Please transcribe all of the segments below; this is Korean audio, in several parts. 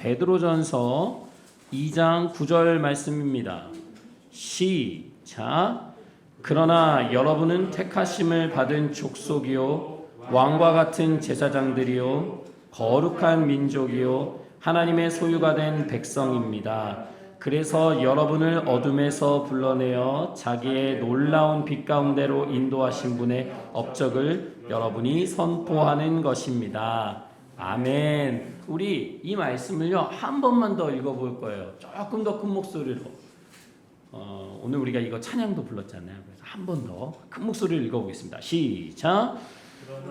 베드로전서 2장 9절 말씀입니다. 시작. 그러나 여러분은 택하심을 받은 족속이요 왕과 같은 제사장들이요 거룩한 민족이요 하나님의 소유가 된 백성입니다. 그래서 여러분을 어둠에서 불러내어 자기의 놀라운 빛 가운데로 인도하신 분의 업적을 여러분이 선포하는 것입니다. 아멘. 우리 이 말씀을요 한 번만 더 읽어볼 거예요. 조금 더 큰 목소리로. 오늘 우리가 이거 찬양도 불렀잖아요. 그래서 한 번 더 큰 목소리를 읽어보겠습니다. 시작.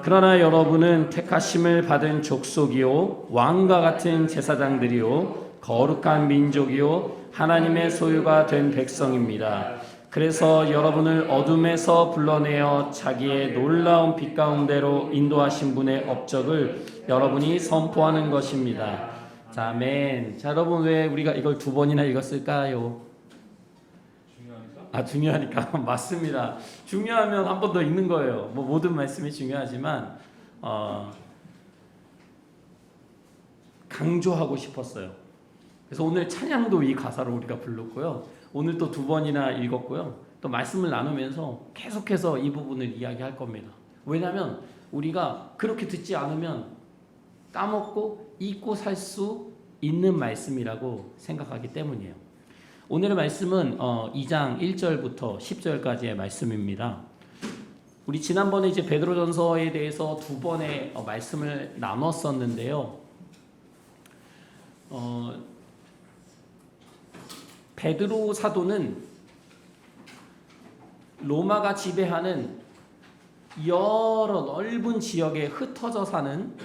그러나 여러분은 택하심을 받은 족속이요 왕과 같은 제사장들이요 거룩한 민족이요 하나님의 소유가 된 백성입니다. 그래서 여러분을 어둠에서 불러내어 자기의 놀라운 빛 가운데로 인도하신 분의 업적을 여러분이 선포하는 것입니다. 자, 아멘. 자, 여러분 왜 우리가 이걸 두 번이나 읽었을까요? 중요하니까 맞습니다. 중요하면 한 번 더 읽는 거예요. 뭐 모든 말씀이 중요하지만 강조하고 싶었어요. 그래서 오늘 찬양도 이 가사로 우리가 불렀고요. 오늘 또 두 번이나 읽었고요. 또 말씀을 나누면서 계속해서 이 부분을 이야기할 겁니다. 왜냐하면 우리가 그렇게 듣지 않으면 까먹고 잊고 살 수 있는 말씀이라고 생각하기 때문이에요. 오늘의 말씀은 2장 1절부터 10절까지의 말씀입니다. 우리 지난번에 이제 베드로전서에 대해서 두 번의 말씀을 나눴었는데요. 베드로 사도는 로마가 지배하는 여러 넓은 지역에 흩어져 사는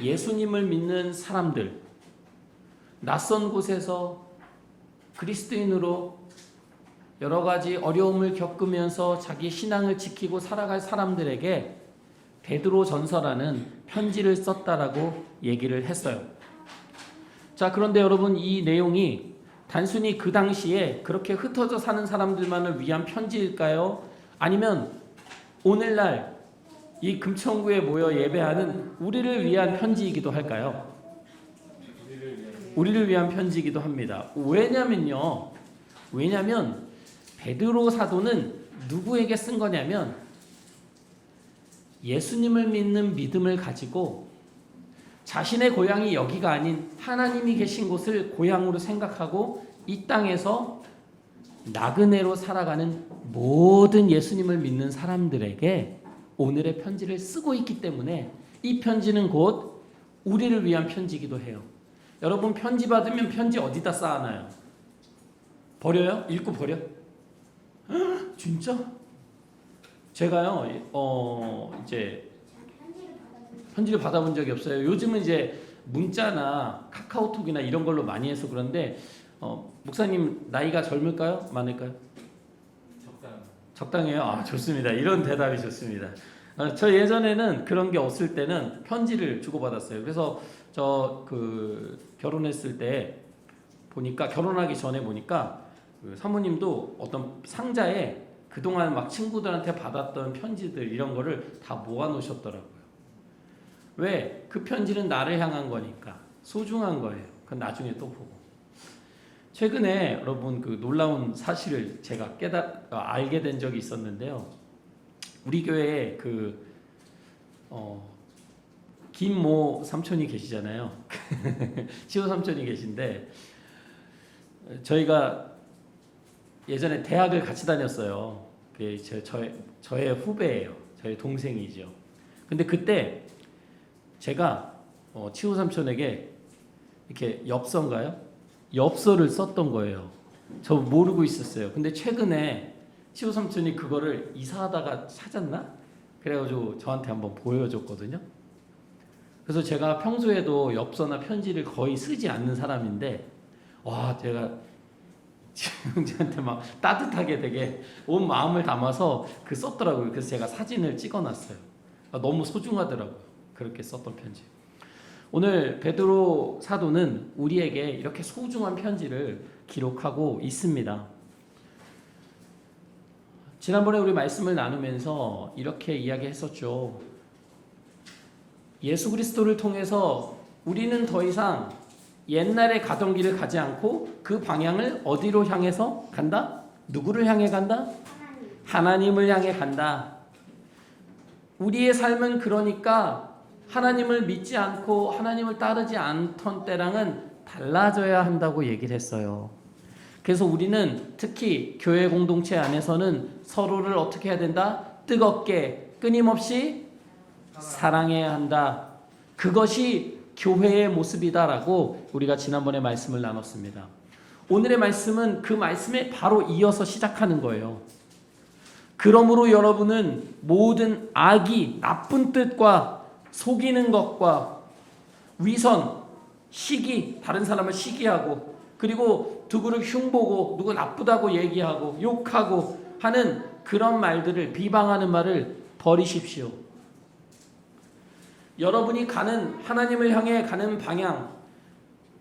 예수님을 믿는 사람들, 낯선 곳에서 그리스도인으로 여러 가지 어려움을 겪으면서 자기 신앙을 지키고 살아갈 사람들에게 베드로전서라는 편지를 썼다라고 얘기를 했어요. 자, 그런데 여러분 이 내용이 단순히 그 당시에 그렇게 흩어져 사는 사람들만을 위한 편지일까요? 아니면 오늘날 이 금천구에 모여 예배하는 우리를 위한 편지이기도 할까요? 우리를 위한 편지이기도 합니다. 왜냐면 베드로 사도는 누구에게 쓴 거냐면 예수님을 믿는 믿음을 가지고 자신의 고향이 여기가 아닌 하나님이 계신 곳을 고향으로 생각하고 이 땅에서 나그네로 살아가는 모든 예수님을 믿는 사람들에게 오늘의 편지를 쓰고 있기 때문에 이 편지는 곧 우리를 위한 편지이기도 해요. 여러분 편지 받으면 편지 어디다 쌓아놔요? 버려요? 읽고 버려? 진짜? 제가요 이제 편지를 받아본 적이 없어요. 요즘은 이제 문자나 카카오톡이나 이런 걸로 많이 해서 그런데 목사님 나이가 젊을까요? 많을까요? 적당해요? 아, 좋습니다. 이런 대답이 좋습니다. 저 예전에는 그런 게 없을 때는 편지를 주고받았어요. 그래서 저 결혼했을 때 보니까 결혼하기 전에 보니까 그 사모님도 어떤 상자에 그동안 막 친구들한테 받았던 편지들 이런 거를 다 모아 놓으셨더라고요. 왜? 그 편지는 나를 향한 거니까 소중한 거예요. 그건 나중에 또 보고. 최근에 여러분 그 놀라운 사실을 제가 알게 된 적이 있었는데요. 우리 교회에 김모 삼촌이 계시잖아요. 치호 삼촌이 계신데 저희가 예전에 대학을 같이 다녔어요. 저의 후배예요. 저의 동생이죠. 근데 그때 제가 치호 삼촌에게 이렇게 엽서를 썼던 거예요. 저 모르고 있었어요. 근데 최근에 치호 삼촌이 그거를 이사하다가 찾았나? 그래가지고 저한테 한번 보여줬거든요. 그래서 제가 평소에도 엽서나 편지를 거의 쓰지 않는 사람인데 와, 제가 형제한테 막 따뜻하게 되게 온 마음을 담아서 썼더라고요. 그래서 제가 사진을 찍어놨어요. 너무 소중하더라고요. 그렇게 썼던 편지. 오늘 베드로 사도는 우리에게 이렇게 소중한 편지를 기록하고 있습니다. 지난번에 우리 말씀을 나누면서 이렇게 이야기했었죠. 예수 그리스도를 통해서 우리는 더 이상 옛날에 가던 길을 가지 않고 그 방향을 어디로 향해서 간다? 누구를 향해 간다? 하나님을 향해 간다. 우리의 삶은 그러니까 하나님을 믿지 않고 하나님을 따르지 않던 때랑은 달라져야 한다고 얘기를 했어요. 그래서 우리는 특히 교회 공동체 안에서는 서로를 어떻게 해야 된다? 뜨겁게 끊임없이 사랑해야 한다. 그것이 교회의 모습이다라고 우리가 지난번에 말씀을 나눴습니다. 오늘의 말씀은 그 말씀에 바로 이어서 시작하는 거예요. 그러므로 여러분은 모든 악이 나쁜 뜻과 속이는 것과 위선, 시기, 다른 사람을 시기하고 그리고 누구를 흉보고 누구 나쁘다고 얘기하고 욕하고 하는 그런 말들을 비방하는 말을 버리십시오. 여러분이 가는 하나님을 향해 가는 방향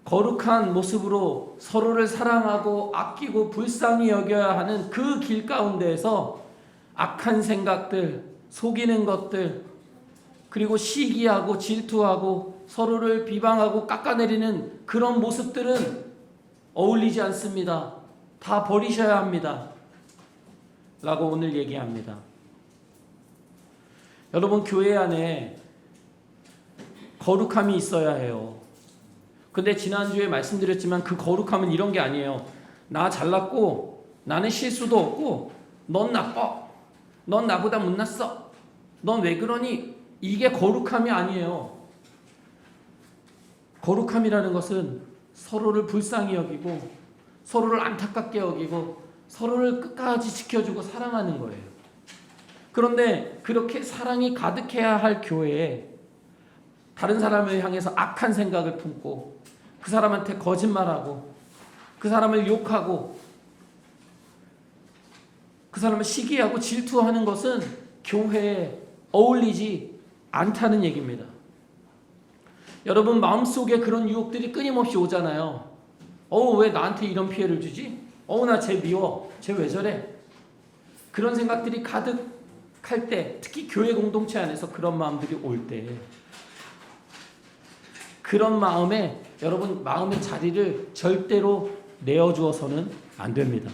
거룩한 모습으로 서로를 사랑하고 아끼고 불쌍히 여겨야 하는 그 길 가운데에서 악한 생각들, 속이는 것들 그리고 시기하고 질투하고 서로를 비방하고 깎아내리는 그런 모습들은 어울리지 않습니다. 다 버리셔야 합니다. 라고 오늘 얘기합니다. 여러분 교회 안에 거룩함이 있어야 해요. 근데 지난주에 말씀드렸지만 그 거룩함은 이런 게 아니에요. 나 잘났고 나는 실수도 없고 넌 나빠. 넌 나보다 못났어. 넌 왜 그러니? 이게 거룩함이 아니에요. 거룩함이라는 것은 서로를 불쌍히 여기고 서로를 안타깝게 여기고 서로를 끝까지 지켜주고 사랑하는 거예요. 그런데 그렇게 사랑이 가득해야 할 교회에 다른 사람을 향해서 악한 생각을 품고 그 사람한테 거짓말하고 그 사람을 욕하고 그 사람을 시기하고 질투하는 것은 교회에 어울리지 않다는 얘기입니다. 여러분 마음속에 그런 유혹들이 끊임없이 오잖아요. 왜 나한테 이런 피해를 주지? 나 쟤 미워. 쟤 왜 저래? 그런 생각들이 가득할 때 특히 교회 공동체 안에서 그런 마음들이 올 때 그런 마음에 여러분 마음의 자리를 절대로 내어주어서는 안 됩니다.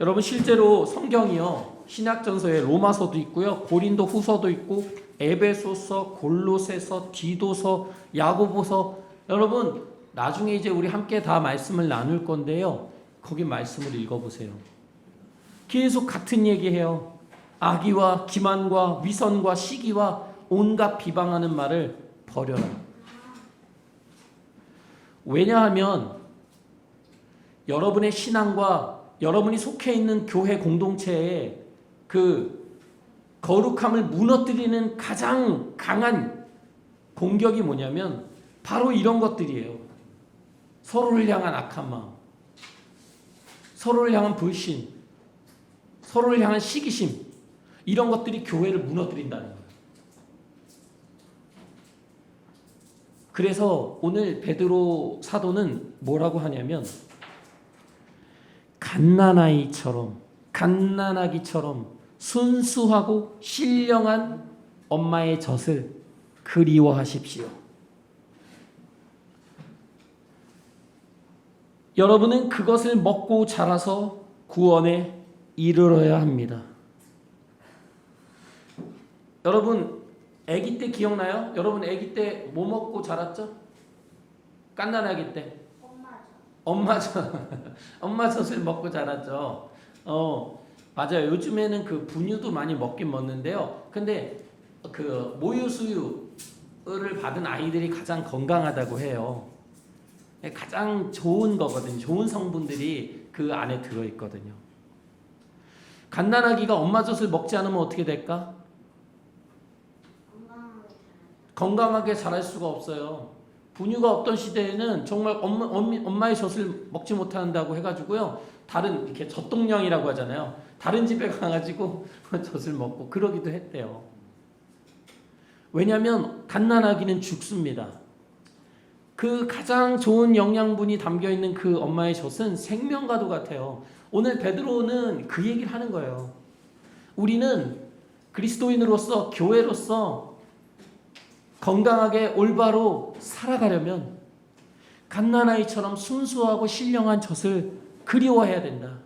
여러분 실제로 성경이요 신약전서에 로마서도 있고요 고린도 후서도 있고 에베소서, 골로새서, 디도서, 야고보서 여러분 나중에 이제 우리 함께 다 말씀을 나눌 건데요 거기 말씀을 읽어보세요. 계속 같은 얘기해요. 악의와 기만과 위선과 시기와 온갖 비방하는 말을 버려라. 왜냐하면 여러분의 신앙과 여러분이 속해 있는 교회 공동체에 그 거룩함을 무너뜨리는 가장 강한 공격이 뭐냐면 바로 이런 것들이에요. 서로를 향한 악한 마음, 서로를 향한 불신, 서로를 향한 시기심 이런 것들이 교회를 무너뜨린다는 거예요. 그래서 오늘 베드로 사도는 뭐라고 하냐면 갓난아기처럼 순수하고 신령한 엄마의 젖을 그리워하십시오. 여러분은 그것을 먹고 자라서 구원에 이르러야 합니다. 여러분 아기 때 기억나요? 여러분 아기 때 뭐 먹고 자랐죠? 갓난아기 때 엄마 젖을 먹고 자랐죠. 맞아요. 요즘에는 그 분유도 많이 먹긴 먹는데요. 근데 그 모유 수유를 받은 아이들이 가장 건강하다고 해요. 가장 좋은 거거든요. 좋은 성분들이 그 안에 들어 있거든요. 갓난아기가 엄마 젖을 먹지 않으면 어떻게 될까? 건강하게 자랄 수가 없어요. 분유가 없던 시대에는 정말 엄마의 젖을 먹지 못한다고 해가지고요. 다른 이렇게 젖동량이라고 하잖아요. 다른 집에 가가지고 젖을 먹고 그러기도 했대요. 왜냐하면 갓난아기는 죽습니다. 그 가장 좋은 영양분이 담겨있는 그 엄마의 젖은 생명과도 같아요. 오늘 베드로는 그 얘기를 하는 거예요. 우리는 그리스도인으로서 교회로서 건강하게 올바로 살아가려면 갓난아이처럼 순수하고 신령한 젖을 그리워해야 된다.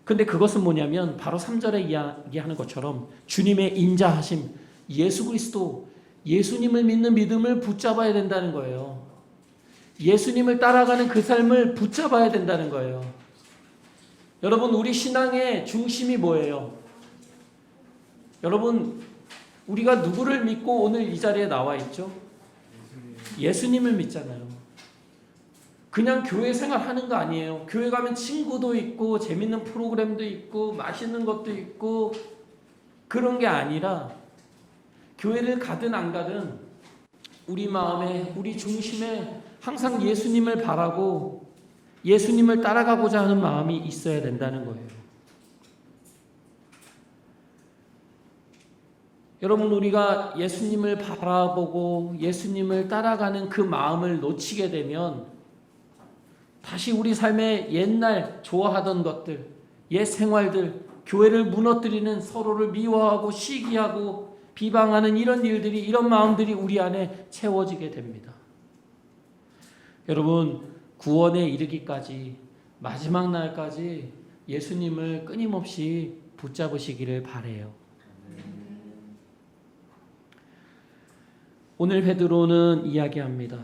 근데 그것은 뭐냐면 바로 3절에 이야기하는 것처럼 주님의 인자하심, 예수 그리스도, 예수님을 믿는 믿음을 붙잡아야 된다는 거예요. 예수님을 따라가는 그 삶을 붙잡아야 된다는 거예요. 여러분, 우리 신앙의 중심이 뭐예요? 여러분, 우리가 누구를 믿고 오늘 이 자리에 나와 있죠? 예수님을 믿잖아요. 그냥 교회 생활하는 거 아니에요. 교회 가면 친구도 있고 재밌는 프로그램도 있고 맛있는 것도 있고 그런 게 아니라 교회를 가든 안 가든 우리 마음에, 우리 중심에 항상 예수님을 바라고 예수님을 따라가고자 하는 마음이 있어야 된다는 거예요. 여러분, 우리가 예수님을 바라보고 예수님을 따라가는 그 마음을 놓치게 되면 다시 우리 삶의 옛날 좋아하던 것들, 옛 생활들, 교회를 무너뜨리는, 서로를 미워하고 시기하고 비방하는 이런 일들이, 이런 마음들이 우리 안에 채워지게 됩니다. 여러분, 구원에 이르기까지, 마지막 날까지 예수님을 끊임없이 붙잡으시기를 바라요. 오늘 베드로는 이야기합니다.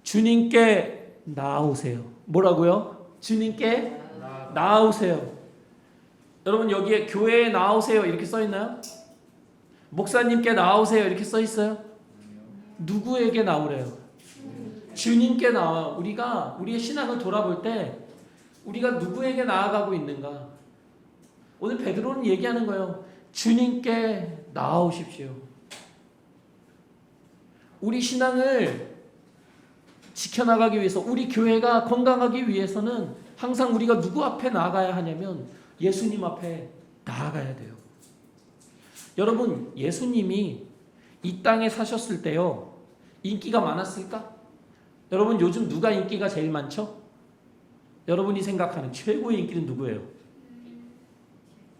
주님께 나아오세요. 뭐라고요? 주님께 나아오세요. 여러분, 여기에 교회에 나아오세요 이렇게 써 있나요? 목사님께 나아오세요 이렇게 써 있어요? 누구에게 나오래요? 주님께 나와요. 우리가 우리의 신앙을 돌아볼 때 우리가 누구에게 나아가고 있는가? 오늘 베드로는 얘기하는 거예요. 주님께 나아오십시오. 우리 신앙을 지켜나가기 위해서, 우리 교회가 건강하기 위해서는 항상 우리가 누구 앞에 나아가야 하냐면 예수님 앞에 나아가야 돼요. 여러분, 예수님이 이 땅에 사셨을 때요, 인기가 많았을까? 여러분, 요즘 누가 인기가 제일 많죠? 여러분이 생각하는 최고의 인기는 누구예요?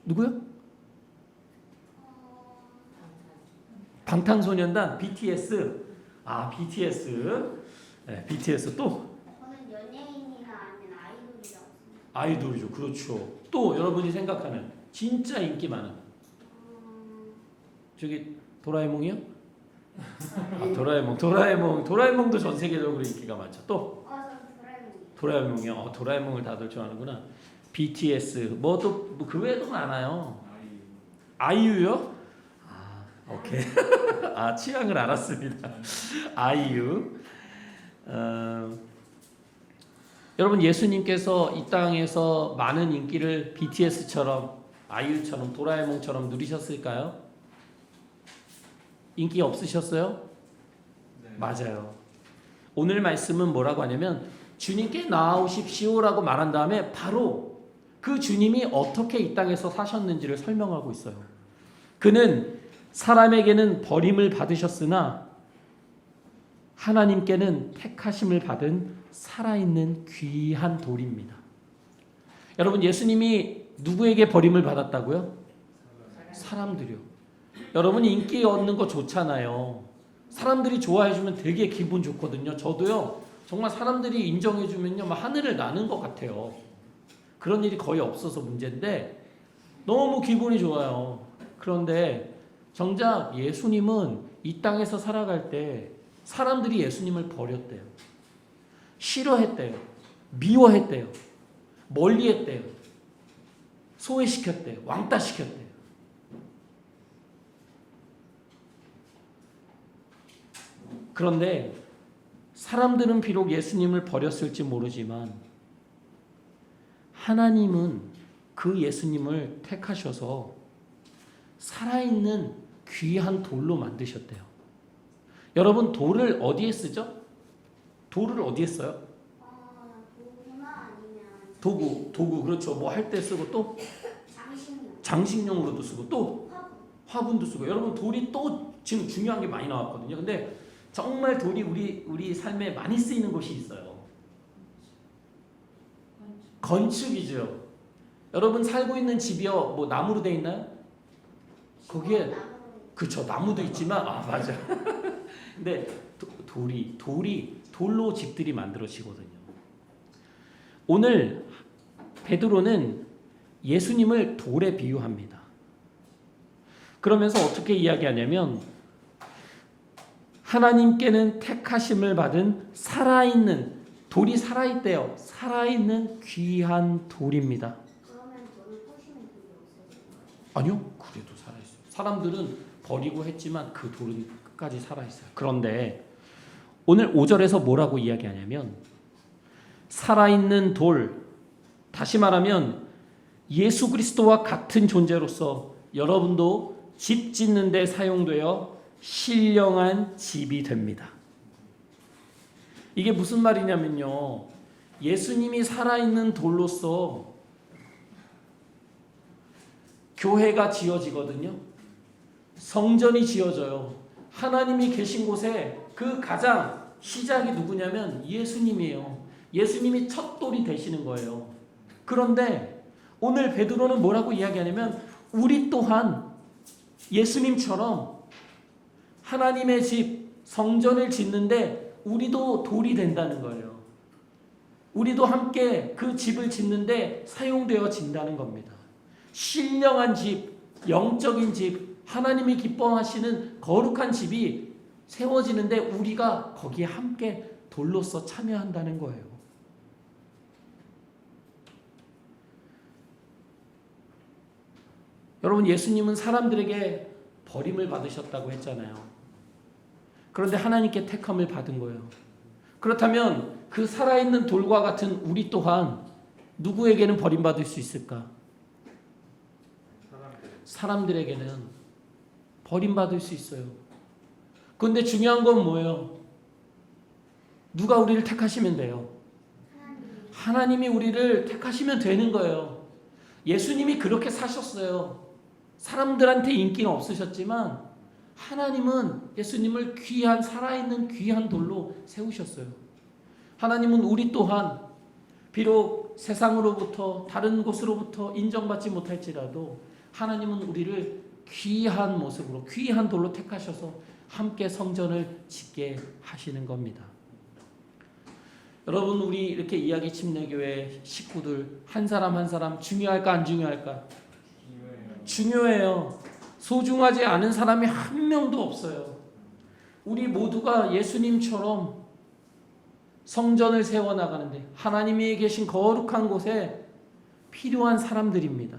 누구요? 방탄소년단, BTS. 아, BTS. 네, BTS. 또? 저는 연예인이나 아니면 아이돌이라고. 아이돌이죠. 그렇죠. 또 여러분이 생각하는 진짜 인기 많은 저기 도라에몽이요? 아, 도라에몽도 전 세계적으로 인기가 많죠. 또? 저는 도라에몽이요. 도라에몽이요. 도라에몽을 다들 좋아하는구나. BTS. 뭐 또 그 외에도 많아요. 아이유요? 아, 오케이. 아, 취향을 알았습니다. 아이유. 여러분, 예수님께서 이 땅에서 많은 인기를 BTS처럼, 아이유처럼, 도라에몽처럼 누리셨을까요? 인기 없으셨어요? 네. 맞아요. 오늘 말씀은 뭐라고 하냐면 주님께 나아오십시오라고 말한 다음에 바로 그 주님이 어떻게 이 땅에서 사셨는지를 설명하고 있어요. 그는 사람에게는 버림을 받으셨으나 하나님께는 택하심을 받은 살아있는 귀한 돌입니다. 여러분, 예수님이 누구에게 버림을 받았다고요? 사람들이요. 여러분, 인기 얻는 거 좋잖아요. 사람들이 좋아해주면 되게 기분 좋거든요. 저도요, 정말 사람들이 인정해주면요, 막 하늘을 나는 것 같아요. 그런 일이 거의 없어서 문제인데 너무 기분이 좋아요. 그런데 정작 예수님은 이 땅에서 살아갈 때 사람들이 예수님을 버렸대요. 싫어했대요. 미워했대요. 멀리했대요. 소외시켰대요. 왕따시켰대요. 그런데 사람들은 비록 예수님을 버렸을지 모르지만 하나님은 그 예수님을 택하셔서 살아있는 귀한 돌로 만드셨대요. 여러분, 돌을 어디에 쓰죠? 돌을 어디에 써요? 도구나 아니면 도구, 그렇죠. 뭐 할 때 쓰고, 또 장식용으로도 쓰고, 또 화분도 쓰고. 여러분, 돌이 또 지금 중요한 게 많이 나왔거든요. 근데 정말 돌이 우리 삶에 많이 쓰이는 곳이 있어요. 건축이죠. 여러분, 살고 있는 집이요, 뭐 나무로 돼 있나요? 거기에 그쵸, 나무도 있지만 맞아. 근데 돌로 집들이 만들어지거든요. 오늘 베드로는 예수님을 돌에 비유합니다. 그러면서 어떻게 이야기하냐면 하나님께는 택하심을 받은 살아있는 돌이 살아있대요. 살아있는 귀한 돌입니다. 그러면 돌을 부시면 돌이 없어지는 거예요? 아니요, 그래도 살아있어요. 사람들은 버리고 했지만 그 돌은 끝까지 살아있어요. 그런데 오늘 5절에서 뭐라고 이야기하냐면 살아있는 돌, 다시 말하면 예수 그리스도와 같은 존재로서 여러분도 집 짓는 데 사용되어 신령한 집이 됩니다. 이게 무슨 말이냐면요, 예수님이 살아있는 돌로서 교회가 지어지거든요. 성전이 지어져요. 하나님이 계신 곳에 그 가장 시작이 누구냐면 예수님이에요. 예수님이 첫 돌이 되시는 거예요. 그런데 오늘 베드로는 뭐라고 이야기하냐면 우리 또한 예수님처럼 하나님의 집 성전을 짓는데 우리도 돌이 된다는 거예요. 우리도 함께 그 집을 짓는데 사용되어진다는 겁니다. 신령한 집, 영적인 집, 하나님이 기뻐하시는 거룩한 집이 세워지는데 우리가 거기에 함께 돌로서 참여한다는 거예요. 여러분, 예수님은 사람들에게 버림을 받으셨다고 했잖아요. 그런데 하나님께 택함을 받은 거예요. 그렇다면 그 살아있는 돌과 같은 우리 또한 누구에게는 버림받을 수 있을까? 사람들에게는 버림받을 수 있어요. 그런데 중요한 건 뭐예요? 누가 우리를 택하시면 돼요? 하나님이 우리를 택하시면 되는 거예요. 예수님이 그렇게 사셨어요. 사람들한테 인기는 없으셨지만 하나님은 예수님을 귀한 살아있는 귀한 돌로 세우셨어요. 하나님은 우리 또한 비록 세상으로부터 다른 곳으로부터 인정받지 못할지라도 하나님은 우리를 귀한 모습으로 귀한 돌로 택하셔서 함께 성전을 짓게 하시는 겁니다. 여러분, 우리 이렇게 이야기 침례교회 식구들 한 사람 한 사람 중요할까 안 중요할까? 중요해요. 소중하지 않은 사람이 한 명도 없어요. 우리 모두가 예수님처럼 성전을 세워나가는데 하나님이 계신 거룩한 곳에 필요한 사람들입니다.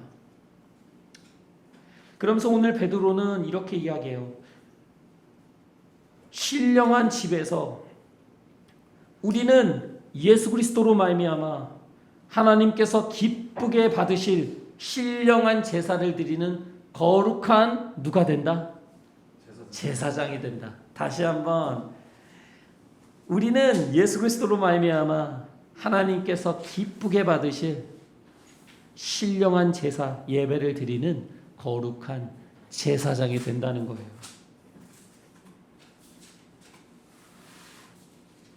그러면서 오늘 베드로는 이렇게 이야기해요. 신령한 집에서 우리는 예수 그리스도로 말미암아 하나님께서 기쁘게 받으실 신령한 제사를 드리는 거룩한 누가 된다? 제사장이 된다. 다시 한번, 우리는 예수 그리스도로 말미암아 하나님께서 기쁘게 받으실 신령한 제사 예배를 드리는 거룩한 제사장이 된다는 거예요.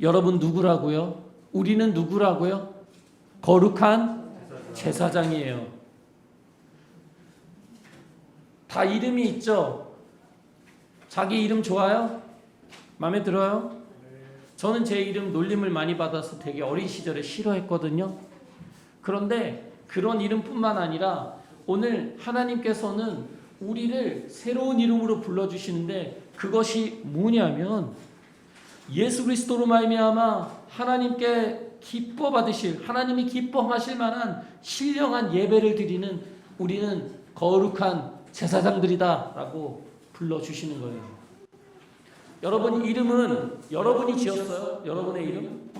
여러분 누구라고요? 우리는 누구라고요? 거룩한 제사장이에요. 다 이름이 있죠? 자기 이름 좋아요? 마음에 들어요? 저는 제 이름 놀림을 많이 받아서 되게 어린 시절에 싫어했거든요. 그런데 그런 이름뿐만 아니라 오늘 하나님께서는 우리를 새로운 이름으로 불러주시는데 그것이 뭐냐면 예수 그리스도로 말미암아 하나님께 기뻐 받으실, 하나님이 기뻐하실 만한 신령한 예배를 드리는 우리는 거룩한 제사장들이다 라고 불러주시는 거예요. 여러분 이름은 여러분이 지었어요? 여러분의 이름?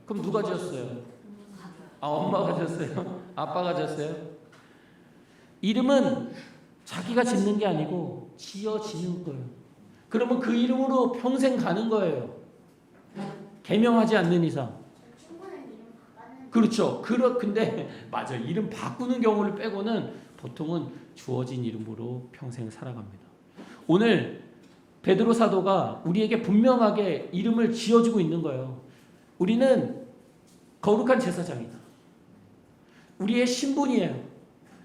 그럼 누가 지었어요? 엄마가 지었어요? 아빠가 지었어요? 이름은 자기가 짓는 게 아니고 지어지는 거예요. 그러면 그 이름으로 평생 가는 거예요. 개명하지 않는 이상. 그렇죠. 근데 맞아. 이름 바꾸는 경우를 빼고는 보통은 주어진 이름으로 평생 살아갑니다. 오늘 베드로 사도가 우리에게 분명하게 이름을 지어주고 있는 거예요. 우리는 거룩한 제사장이다. 우리의 신분이에요.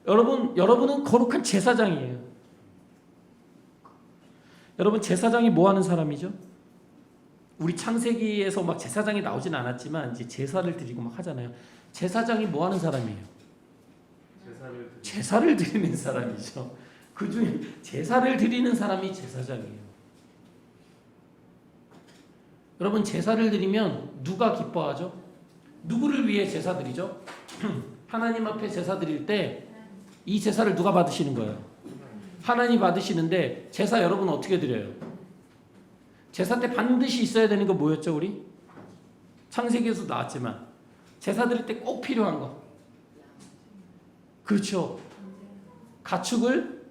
여러분은 거룩한 제사장이에요. 여러분 제사장이 뭐 하는 사람이죠? 우리 창세기에서 막 제사장이 나오진 않았지만 이제 제사를 드리고 막 하잖아요. 제사장이 뭐 하는 사람이에요? 제사를 드리는 사람이죠. 그 중에 제사를 드리는 사람이 제사장이에요. 여러분 제사를 드리면 누가 기뻐하죠? 누구를 위해 제사 드리죠? 하나님 앞에 제사 드릴 때 이 제사를 누가 받으시는 거예요? 하나님 받으시는데 제사 여러분 어떻게 드려요? 제사 때 반드시 있어야 되는 거 뭐였죠 우리? 창세기에서 나왔지만 제사 드릴 때 꼭 필요한 거. 그렇죠. 가축을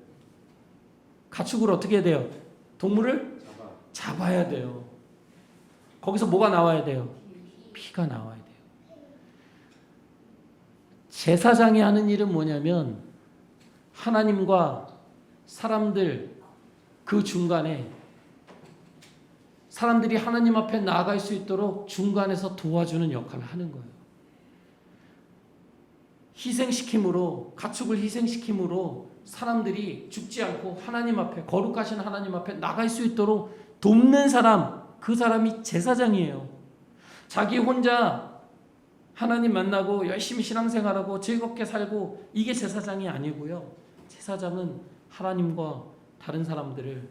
어떻게 해야 돼요? 동물을 잡아야 돼요. 거기서 뭐가 나와야 돼요? 피가 나와야 돼요. 제사장이 하는 일은 뭐냐면 하나님과 사람들 그 중간에 사람들이 하나님 앞에 나아갈 수 있도록 중간에서 도와주는 역할을 하는 거예요. 희생시킴으로, 가축을 희생시킴으로 사람들이 죽지 않고 하나님 앞에, 거룩하신 하나님 앞에 나갈 수 있도록 돕는 사람, 그 사람이 제사장이에요. 자기 혼자 하나님 만나고 열심히 신앙생활하고 즐겁게 살고 이게 제사장이 아니고요. 제사장은 하나님과 다른 사람들을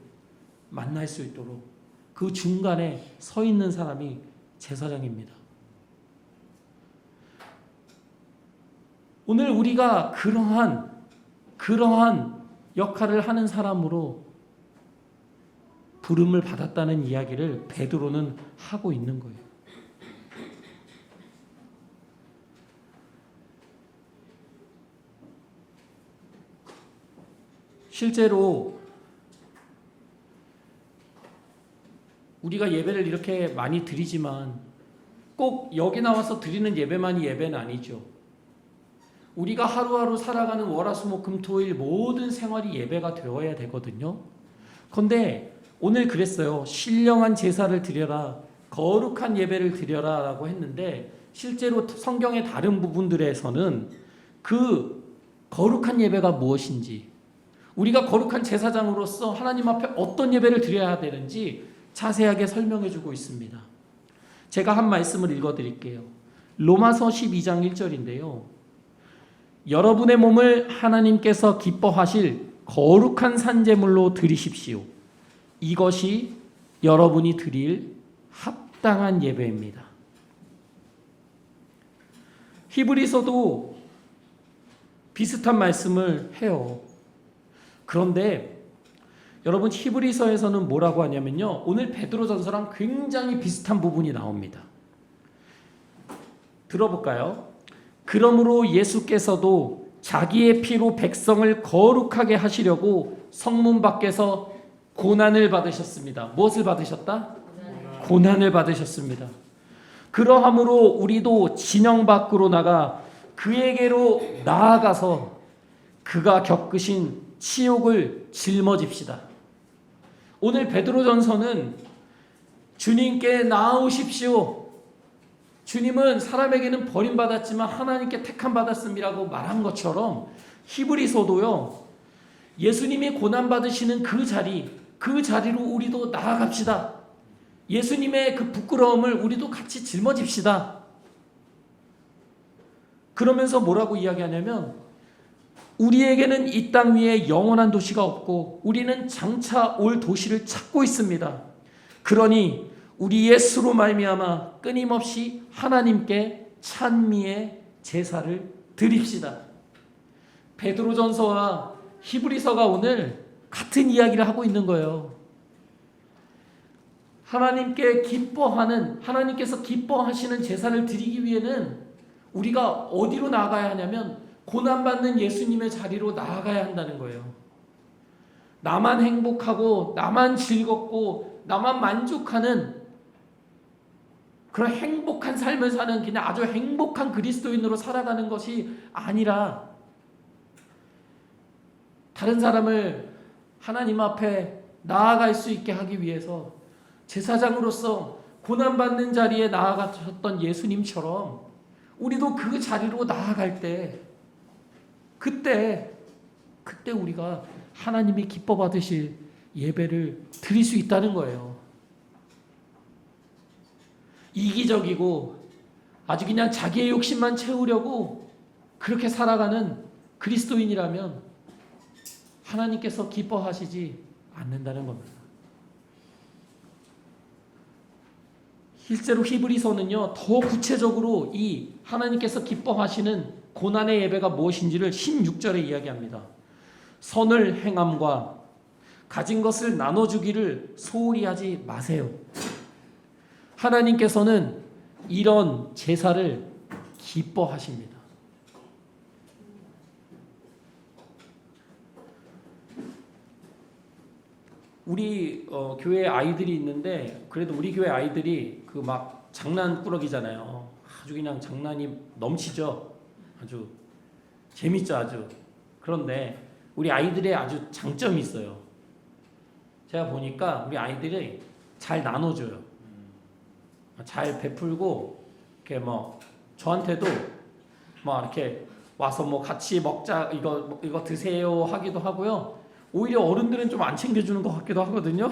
만날 수 있도록 그 중간에 서 있는 사람이 제사장입니다. 오늘 우리가 그러한 역할을 하는 사람으로 부름을 받았다는 이야기를 베드로는 하고 있는 거예요. 실제로 우리가 예배를 이렇게 많이 드리지만 꼭 여기 나와서 드리는 예배만이 예배는 아니죠. 우리가 하루하루 살아가는 월화수목금토일 모든 생활이 예배가 되어야 되거든요. 그런데 오늘 그랬어요. 신령한 제사를 드려라, 거룩한 예배를 드려라 라고 했는데 실제로 성경의 다른 부분들에서는 그 거룩한 예배가 무엇인지, 우리가 거룩한 제사장으로서 하나님 앞에 어떤 예배를 드려야 되는지 자세하게 설명해 주고 있습니다. 제가 한 말씀을 읽어 드릴게요. 로마서 12장 1절인데요. 여러분의 몸을 하나님께서 기뻐하실 거룩한 산제물로 드리십시오. 이것이 여러분이 드릴 합당한 예배입니다. 히브리서도 비슷한 말씀을 해요. 그런데 여러분 히브리서에서는 뭐라고 하냐면요. 오늘 베드로전서랑 굉장히 비슷한 부분이 나옵니다. 들어볼까요? 그러므로 예수께서도 자기의 피로 백성을 거룩하게 하시려고 성문 밖에서 고난을 받으셨습니다. 무엇을 받으셨다? 고난을 받으셨습니다. 그러함으로 우리도 진영 밖으로 나가 그에게로 나아가서 그가 겪으신 치욕을 짊어집시다. 오늘 베드로전서는 주님께 나아오십시오. 주님은 사람에게는 버림받았지만 하나님께 택함받았음이라고 말한 것처럼 히브리서도요. 예수님이 고난받으시는 그 자리로 우리도 나아갑시다. 예수님의 그 부끄러움을 우리도 같이 짊어집시다. 그러면서 뭐라고 이야기하냐면 우리에게는 이 땅 위에 영원한 도시가 없고 우리는 장차 올 도시를 찾고 있습니다. 그러니 우리 예수로 말미암아 끊임없이 하나님께 찬미의 제사를 드립시다. 베드로전서와 히브리서가 오늘 같은 이야기를 하고 있는 거예요. 하나님께서 기뻐하시는 제사를 드리기 위해는 우리가 어디로 나아가야 하냐면 고난받는 예수님의 자리로 나아가야 한다는 거예요. 나만 행복하고 나만 즐겁고 나만 만족하는 그런 행복한 삶을 사는 그냥 아주 행복한 그리스도인으로 살아가는 것이 아니라 다른 사람을 하나님 앞에 나아갈 수 있게 하기 위해서 제사장으로서 고난받는 자리에 나아가셨던 예수님처럼 우리도 그 자리로 나아갈 때 그때 우리가 하나님이 기뻐 받으실 예배를 드릴 수 있다는 거예요. 이기적이고 아주 그냥 자기의 욕심만 채우려고 그렇게 살아가는 그리스도인이라면 하나님께서 기뻐하시지 않는다는 겁니다. 실제로 히브리서는요, 더 구체적으로 이 하나님께서 기뻐하시는 고난의 예배가 무엇인지를 16절에 이야기합니다. 선을 행함과 가진 것을 나눠주기를 소홀히 하지 마세요. 하나님께서는 이런 제사를 기뻐하십니다. 우리 교회 아이들이 있는데 그래도 우리 교회 아이들이 그 막 장난꾸러기잖아요. 아주 그냥 장난이 넘치죠. 아주 재밌죠, 아주. 그런데 우리 아이들의 아주 장점이 있어요. 제가 보니까 우리 아이들이 잘 나눠줘요. 잘 베풀고 이렇게 뭐 저한테도 뭐 이렇게 와서 뭐 같이 먹자 이거 드세요 하기도 하고요. 오히려 어른들은 좀 안 챙겨주는 것 같기도 하거든요.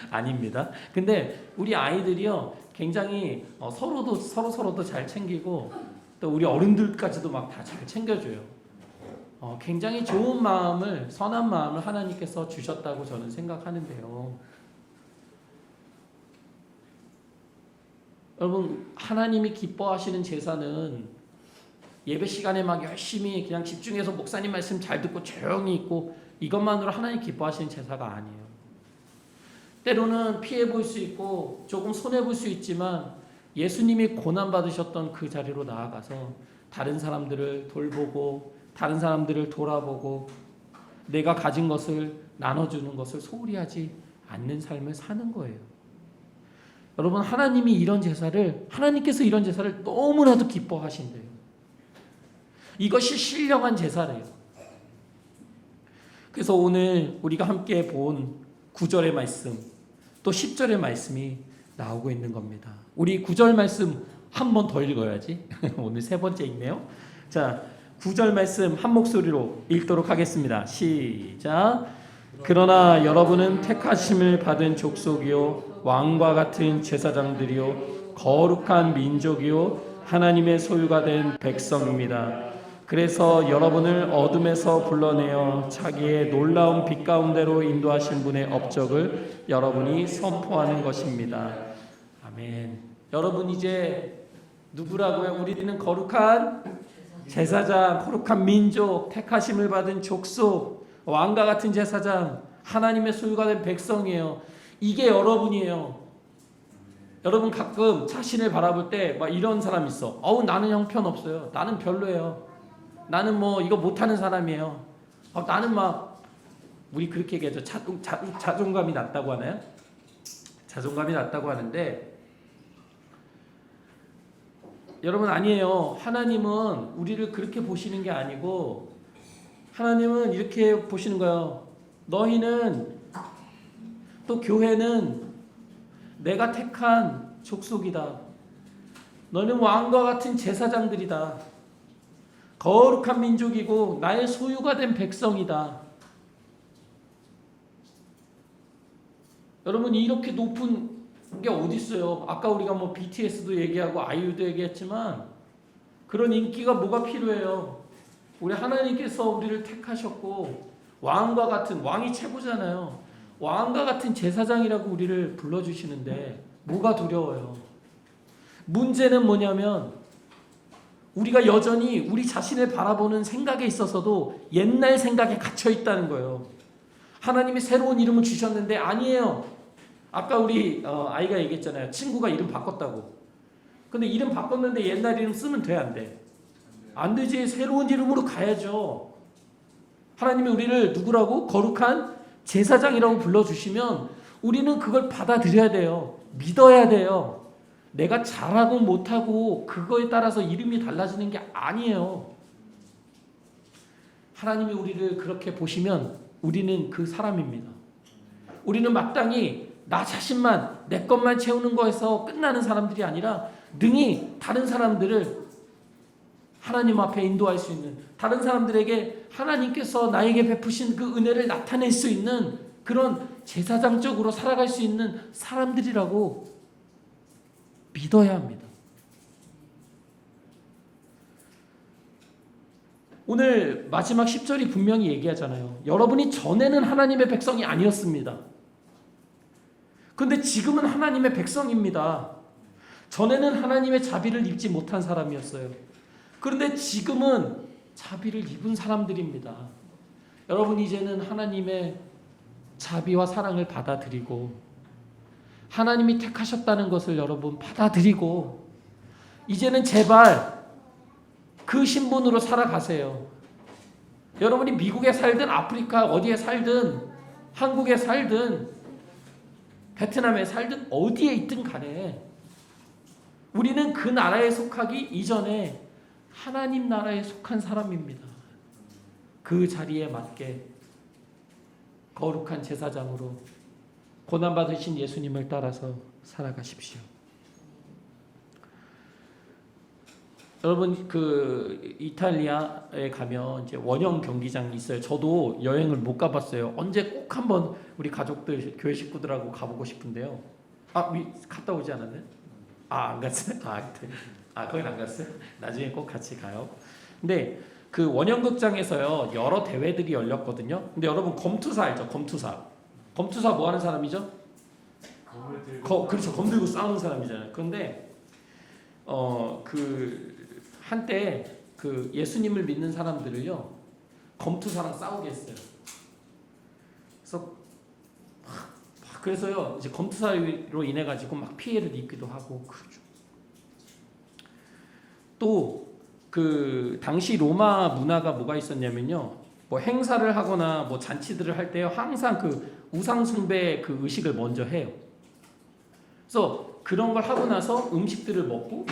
아닙니다. 근데 우리 아이들이요 굉장히 서로도 잘 챙기고 또 우리 어른들까지도 막 다 잘 챙겨줘요. 굉장히 좋은 마음을 선한 마음을 하나님께서 주셨다고 저는 생각하는데요. 여러분 하나님이 기뻐하시는 제사는 예배 시간에 막 열심히 그냥 집중해서 목사님 말씀 잘 듣고 조용히 있고 이것만으로 하나님 기뻐하시는 제사가 아니에요. 때로는 피해 볼 수 있고 조금 손해 볼 수 있지만 예수님이 고난 받으셨던 그 자리로 나아가서 다른 사람들을 돌보고 다른 사람들을 돌아보고 내가 가진 것을 나눠주는 것을 소홀히 하지 않는 삶을 사는 거예요. 여러분 하나님께서 이런 제사를 너무나도 기뻐하신대요. 이것이 신령한 제사래요. 그래서 오늘 우리가 함께 본 9절의 말씀 또 10절의 말씀이 나오고 있는 겁니다. 우리 9절 말씀 한 번 더 읽어야지. 오늘 세 번째 읽네요. 자, 9절 말씀 한 목소리로 읽도록 하겠습니다. 시작. 그러나 여러분은 택하심을 받은 족속이요 왕과 같은 제사장들이요 거룩한 민족이요 하나님의 소유가 된 백성입니다. 그래서 여러분을 어둠에서 불러내어 자기의 놀라운 빛 가운데로 인도하신 분의 업적을 여러분이 선포하는 것입니다. 아멘. 여러분 이제 누구라고요? 우리는 거룩한 제사장, 거룩한 민족, 택하심을 받은 족속, 왕과 같은 제사장, 하나님의 소유가 된 백성이에요. 이게 여러분이에요. 여러분 가끔 자신을 바라볼 때 막 이런 사람 있어. 나는 형편없어요. 나는 별로예요. 나는 뭐 이거 못하는 사람이에요. 나는 막 우리 그렇게 얘기하죠. 자존감이 낮다고 하나요? 자존감이 낮다고 하는데 여러분 아니에요. 하나님은 우리를 그렇게 보시는 게 아니고 하나님은 이렇게 보시는 거예요. 너희는 또 교회는 내가 택한 족속이다. 너는 왕과 같은 제사장들이다. 거룩한 민족이고 나의 소유가 된 백성이다. 여러분 이렇게 높은 게 어디 있어요? 아까 우리가 뭐 BTS도 얘기하고 아이유도 얘기했지만 그런 인기가 뭐가 필요해요? 우리 하나님께서 우리를 택하셨고 왕과 같은 왕이 최고잖아요. 왕과 같은 제사장이라고 우리를 불러주시는데 뭐가 두려워요? 문제는 뭐냐면 우리가 여전히 우리 자신을 바라보는 생각에 있어서도 옛날 생각에 갇혀 있다는 거예요. 하나님이 새로운 이름을 주셨는데 아니에요. 아까 우리 아이가 얘기했잖아요. 친구가 이름 바꿨다고. 근데 이름 바꿨는데 옛날 이름 쓰면 돼, 안 돼? 안 되지. 새로운 이름으로 가야죠. 하나님이 우리를 누구라고? 거룩한 제사장이라고 불러주시면 우리는 그걸 받아들여야 돼요. 믿어야 돼요. 내가 잘하고 못하고 그거에 따라서 이름이 달라지는 게 아니에요. 하나님이 우리를 그렇게 보시면 우리는 그 사람입니다. 우리는 마땅히 나 자신만 내 것만 채우는 거에서 끝나는 사람들이 아니라 능히 다른 사람들을 하나님 앞에 인도할 수 있는, 다른 사람들에게 하나님께서 나에게 베푸신 그 은혜를 나타낼 수 있는 그런 제사장적으로 살아갈 수 있는 사람들이라고 믿어야 합니다. 오늘 마지막 10절이 분명히 얘기하잖아요. 여러분이 전에는 하나님의 백성이 아니었습니다. 그런데 지금은 하나님의 백성입니다. 전에는 하나님의 자비를 입지 못한 사람이었어요. 그런데 지금은 자비를 입은 사람들입니다. 여러분 이제는 하나님의 자비와 사랑을 받아들이고 하나님이 택하셨다는 것을 여러분 받아들이고 이제는 제발 그 신분으로 살아가세요. 여러분이 미국에 살든 아프리카 어디에 살든 한국에 살든 베트남에 살든 어디에 있든 간에 우리는 그 나라에 속하기 이전에 하나님 나라에 속한 사람입니다. 그 자리에 맞게 거룩한 제사장으로 고난받으신 예수님을 따라서 살아가십시오. 여러분 그 이탈리아에 가면 이제 원형 경기장이 있어요. 저도 여행을 못 가봤어요. 언제 꼭 한번 우리 가족들 교회 식구들하고 가보고 싶은데요. 갔다 오지 않았나요? 안 갔어요? 거긴 안 갔어요? 나중에 꼭 같이 가요. 근데 그 원형극장에서요 여러 대회들이 열렸거든요. 근데 여러분 검투사 알죠? 검투사 뭐 하는 사람이죠? 그렇죠. 검 들고 싸우는 사람이잖아요. 그런데 그 한때 그 예수님을 믿는 사람들을요 검투사랑 싸우게 했어요. 그래서요 이제 검투사로 인해 가지고 막 피해를 입기도 하고 그렇죠. 또 그 당시 로마 문화가 뭐가 있었냐면요, 뭐 행사를 하거나 뭐 잔치들을 할 때요 항상 그 우상 숭배 그 의식을 먼저 해요. 그래서 그런 걸 하고 나서 음식들을 먹고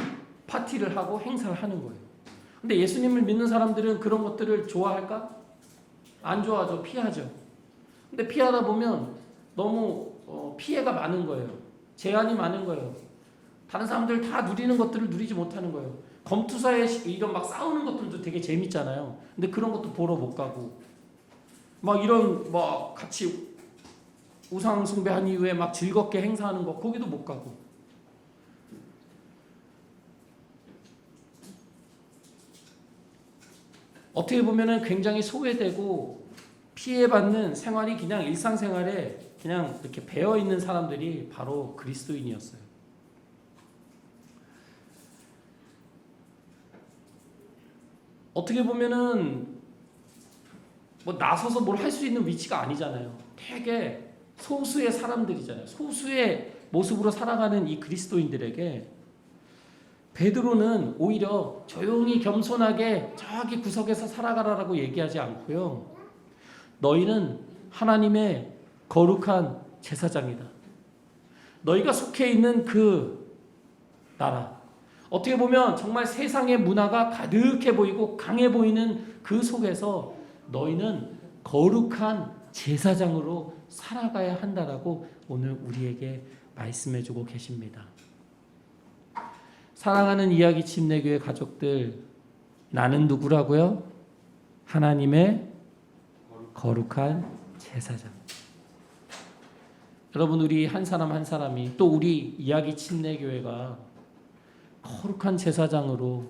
파티를 하고 행사를 하는 거예요. 근데 예수님을 믿는 사람들은 그런 것들을 좋아할까? 안 좋아하죠. 피하죠. 근데 피하다 보면 너무 피해가 많은 거예요. 제한이 많은 거예요. 다른 사람들 다 누리는 것들을 누리지 못하는 거예요. 검투사의 이런 막 싸우는 것들도 되게 재밌잖아요. 근데 그런 것도 보러 못 가고 막 이런 뭐 같이 우상 숭배한 이후에 막 즐겁게 행사하는 거 거기도 못 가고 어떻게 보면은 굉장히 소외되고 피해받는 생활이 그냥 일상생활에 그냥 이렇게 배어 있는 사람들이 바로 그리스도인이었어요. 어떻게 보면은 뭐 나서서 뭘 할 수 있는 위치가 아니잖아요. 되게 소수의 사람들이잖아요. 소수의 모습으로 살아가는 이 그리스도인들에게 베드로는 오히려 조용히 겸손하게 저기 구석에서 살아가라라고 얘기하지 않고요. 너희는 하나님의 거룩한 제사장이다. 너희가 속해 있는 그 나라. 어떻게 보면 정말 세상의 문화가 가득해 보이고 강해 보이는 그 속에서 너희는 거룩한 제사장으로 살아가야 한다라고 오늘 우리에게 말씀해주고 계십니다. 사랑하는 이야기 침례교회 가족들, 나는 누구라고요? 하나님의 거룩한 제사장. 여러분 우리 한 사람 한 사람이 또 우리 이야기 침례교회가 거룩한 제사장으로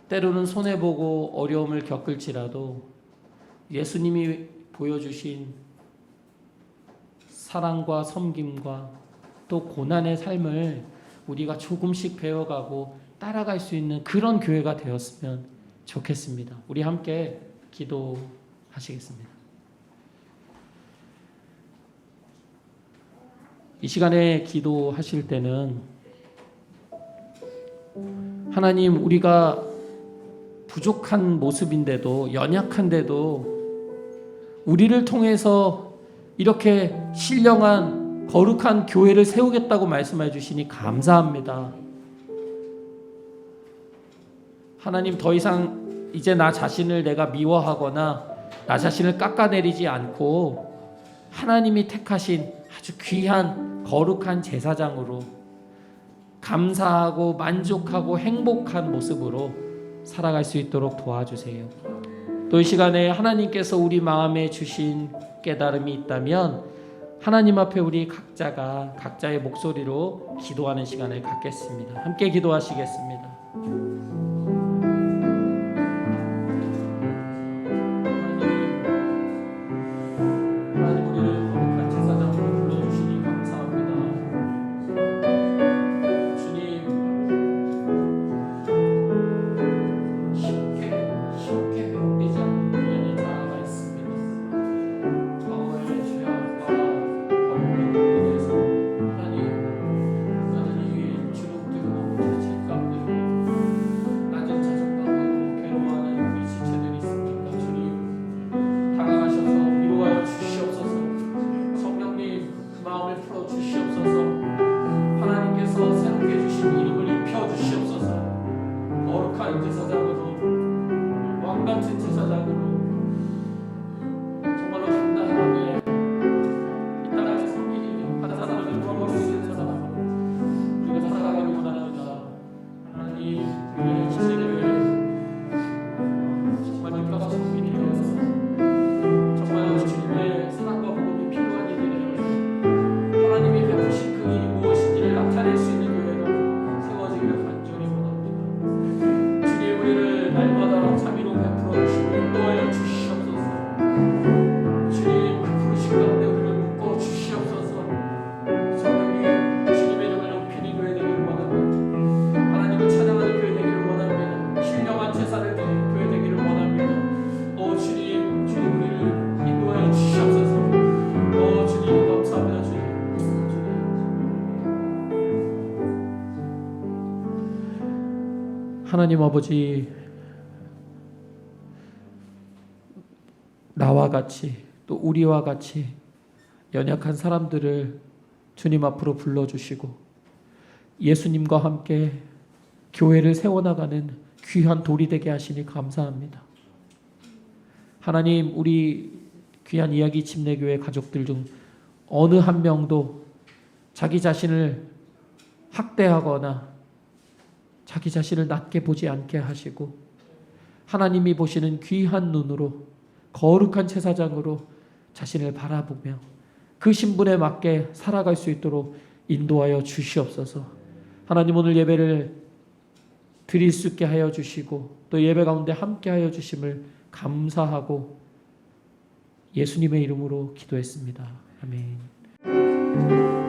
때로는 손해보고 어려움을 겪을지라도 예수님이 보여주신 사랑과 섬김과 또 고난의 삶을 우리가 조금씩 배워가고 따라갈 수 있는 그런 교회가 되었으면 좋겠습니다. 우리 함께 기도하시겠습니다. 이 시간에 기도하실 때는 하나님, 우리가 부족한 모습인데도 연약한데도 우리를 통해서 이렇게 신령한 거룩한 교회를 세우겠다고 말씀해 주시니 감사합니다. 하나님, 더 이상 이제 나 자신을 내가 미워하거나 나 자신을 깎아내리지 않고 하나님이 택하신 아주 귀한 거룩한 제사장으로 감사하고 만족하고 행복한 모습으로 살아갈 수 있도록 도와주세요. 또 이 시간에 하나님께서 우리 마음에 주신 깨달음이 있다면 하나님 앞에 우리 각자가 각자의 목소리로 기도하는 시간을 갖겠습니다. 함께 기도하시겠습니다. 하나님, 우리를 거룩한 제사장으로 불러주시니 감사합니다. 주님, 쉽게 회복되지 않는 우연히 나아가 있습니다. 과거의 죄악과 벌금으로 인해서 하나님, 여전히 주눅들고 죄책감들고 낮은 자존감으로 괴로워하는 우리 지체들이 있습니까? 주님, 다가가셔서 위로하여 주시옵소서. 성령님, 그 마음을 풀어 주시옵소서. 하나님께서 새롭게 주신 이름을 입혀 주시옵소서. 거룩한 제사장으로, 왕같은 제사장으로 정말로 당당하게 이 땅을 섬기는 한 사람을 풀어버리는 제사장으로 우리가 살아가기를 원합니다. 하나님, 우리의 지체교회 정말 믿가서 섬기는 되어서 정말 주님의 사랑과 복음이 필요한 이들에게 하나님이 베푸신 그 일이 무엇인지를 나타낼 수 있는 교회로 세워지기를 간절히 원합니다. 주님, 우리를 날마다 자비로 베풀어 주시고 인도하여 주시옵소서. 주님, 그 부르심 가운데 우리를 묶어 주시옵소서. 성령님, 주님의 이름을 높이는 교회 되기를 원합니다. 하나님을 찬양하는 교회 되기를 원합니다. 신령한 제사를 드리는 교회 되기를 원합니다. 오 주님, 주님 우리를 인도하여 주시옵소서. 오 주님, 감사합니다. 주님. 하나님 아버지, 나와 같이 또 우리와 같이 연약한 사람들을 주님 앞으로 불러주시고 예수님과 함께 교회를 세워나가는 귀한 돌이 되게 하시니 감사합니다. 하나님, 우리 귀한 이야기 침례교회 가족들 중 어느 한 명도 자기 자신을 학대하거나 자기 자신을 낮게 보지 않게 하시고 하나님이 보시는 귀한 눈으로 거룩한 제사장으로 자신을 바라보며 그 신분에 맞게 살아갈 수 있도록 인도하여 주시옵소서. 하나님, 오늘 예배를 드릴 수 있게 하여 주시고 또 예배 가운데 함께 하여 주심을 감사하고 예수님의 이름으로 기도했습니다. 아멘.